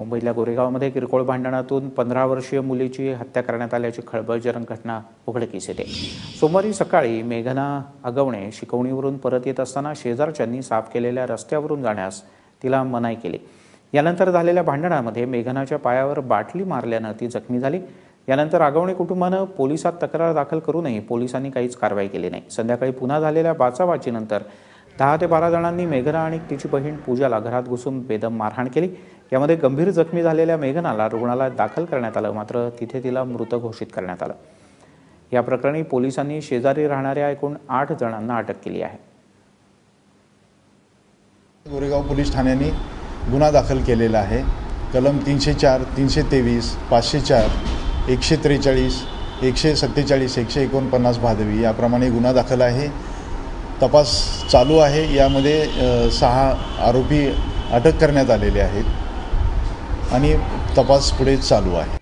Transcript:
मुंबईतल्या गोरेगावमध्ये किरकोळ भांडणातून 15 वर्षीय मुलीची हत्या करण्यात आल्याची खळबळजनक घटना उघडकीस येते। सोमवारी सकाळी मेघना अगवणे शिकवणीवरून परत येत असताना शेजारच्यांनी साफ केलेल्या रस्त्यावरून जाण्यास तिला मनाई केली। यानंतर झालेल्या भांडणामध्ये मेघनाच्या पायावर बाटली मारल्याने ती जखमी झाली। यानंतर अगवणे कुटुंबाने पोलिसात तक्रार दाखल करूनही पोलिसांनी काहीच कारवाई केली नाही। संध्याकाळी पुन्हा झालेल्या बाचाबाचीनंतर 10 ते 12 जणांनी मेघना आणि तिची बहीण पूजाला घरात घुसून बेदम मारहाण केली। यामध्ये गंभीर जखमी झालेल्या मेघनाला रुग्णालयात दाखल करण्यात आलं, मात्र तिथे तिला मृत घोषित करण्यात आलं। या प्रकरणी पोलिसांनी शेजारी राहणाऱ्या एकूण 8 जणांना अटक केली आहे। गोरेगाव पोलीस ठाण्याने गुन्हा दाखल केलेला आहे। कलम 304, 323, 504, 143, 147, 149 भादवी याप्रमाणे गुन्हा दाखल आहे। तपास चालू आहे। यामध्ये 6 आरोपी अटक करण्यात आलेले आहेत आणि तपास पुढे चालू आहे।